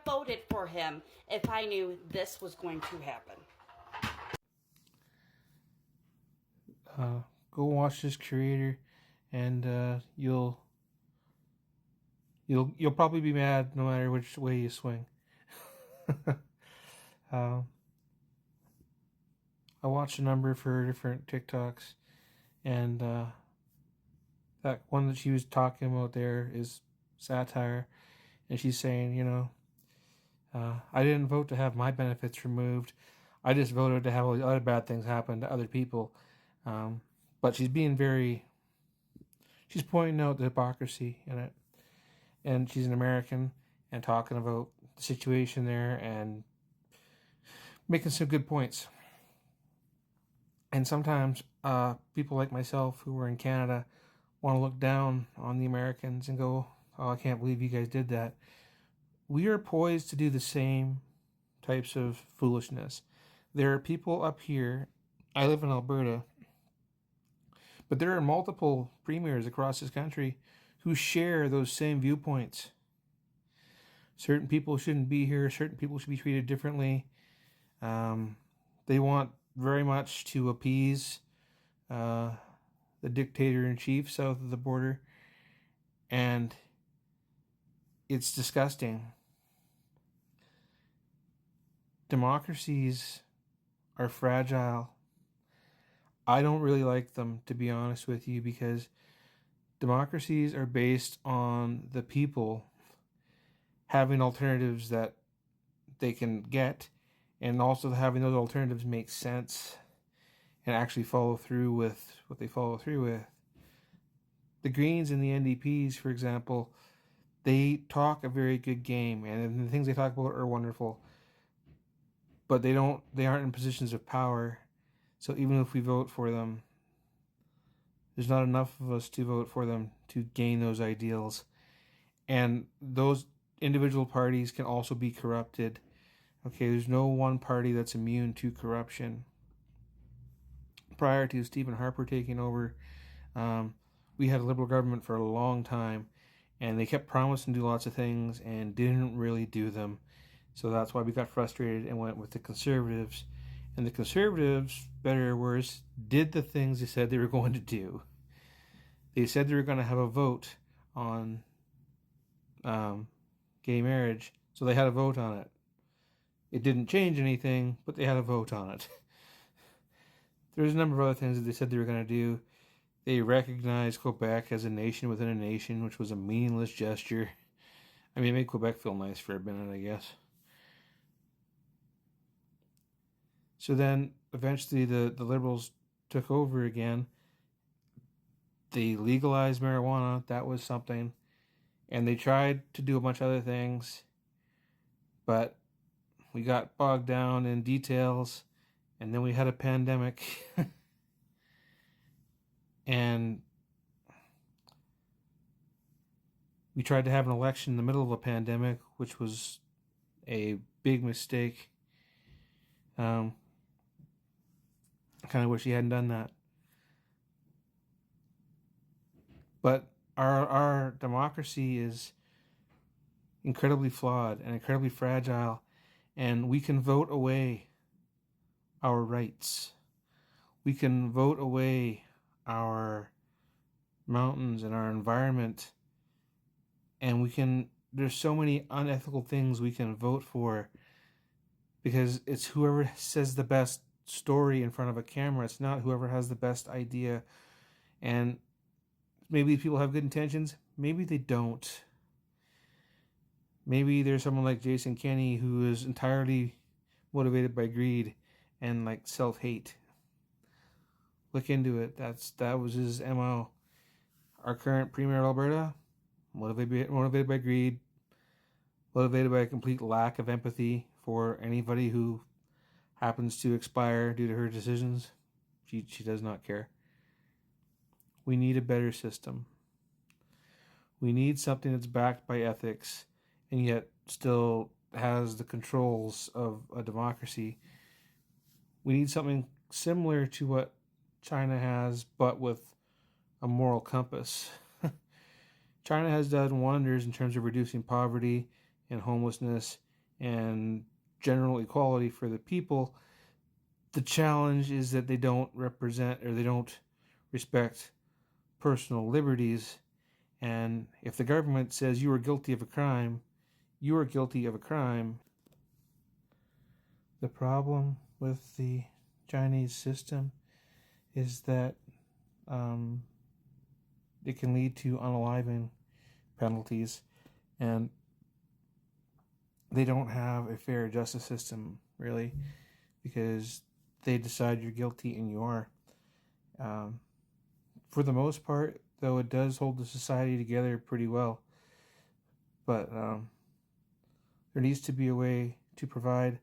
voted for him if I knew this was going to happen. Go watch this creator, and you'll probably be mad no matter which way you swing. uh, I watched a number of her different TikToks, and that one that she was talking about there is satire, and she's saying, I didn't vote to have my benefits removed. I just voted to have all these other bad things happen to other people. But she's pointing out the hypocrisy in it. And she's an American and talking about the situation there and making some good points. And sometimes people like myself who are in Canada want to look down on the Americans and go, oh, I can't believe you guys did that. We are poised to do the same types of foolishness. There are people up here, I live in Alberta, but there are multiple premiers across this country who share those same viewpoints. Certain people shouldn't be here, certain people should be treated differently. They want very much to appease the dictator-in-chief south of the border, and it's disgusting. Democracies are fragile. I don't really like them, to be honest with you, because democracies are based on the people having alternatives that they can get, and also having those alternatives make sense and actually follow through with what they follow through with. The Greens and the NDPs, for example, they talk a very good game, and the things they talk about are wonderful, but they aren't in positions of power. So even if we vote for them, there's not enough of us to vote for them to gain those ideals. And those individual parties can also be corrupted. Okay, there's no one party that's immune to corruption. Prior to Stephen Harper taking over, we had a Liberal government for a long time, and they kept promising to do lots of things and didn't really do them. So that's why we got frustrated and went with the Conservatives. And the Conservatives, better or worse, did the things they said they were going to do. They said they were going to have a vote on gay marriage, so they had a vote on it. It didn't change anything, but they had a vote on it. There's a number of other things that they said they were going to do. They recognized Quebec as a nation within a nation, which was a meaningless gesture. I mean, it made Quebec feel nice for a minute, I guess. So then, eventually, the Liberals took over again. They legalized marijuana. That was something. And they tried to do a bunch of other things. But we got bogged down in details. And then we had a pandemic. And we tried to have an election in the middle of a pandemic, which was a big mistake. I kind of wish he hadn't done that. But our democracy is incredibly flawed and incredibly fragile, and we can vote away our rights. We can vote away our mountains and our environment, and there's so many unethical things we can vote for because it's whoever says the best story in front of a camera. It's not whoever has the best idea. And maybe people have good intentions. Maybe they don't. Maybe there's someone like Jason Kenney who is entirely motivated by greed and like self-hate. Look into it. That was his MO. Our current Premier of Alberta, motivated by greed, motivated by a complete lack of empathy for anybody who happens to expire due to her decisions. She does not care. We need a better system. We need something that's backed by ethics and yet still has the controls of a democracy. We need something similar to what China has, but with a moral compass. China has done wonders in terms of reducing poverty and homelessness and general equality for the people. The challenge is that they don't represent, or they don't respect, personal liberties. And if the government says you are guilty of a crime, you are guilty of a crime. The problem with the Chinese system is that it can lead to unaliving penalties, and they don't have a fair justice system, really, because they decide you're guilty and you are. For the most part, though, it does hold the society together pretty well. But there needs to be a way to provide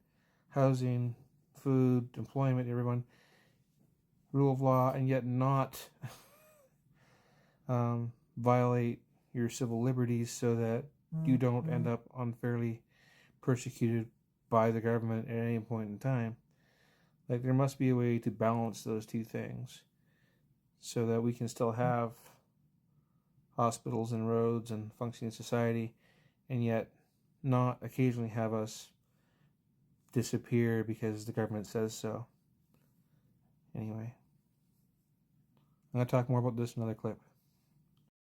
housing, food, employment, everyone, rule of law, and yet not violate your civil liberties so that you don't end up unfairly persecuted by the government at any point in time. Like, there must be a way to balance those two things so that we can still have hospitals and roads and functioning society, and yet not occasionally have us disappear because the government says so. Anyway, I'm going to talk more about this in another clip.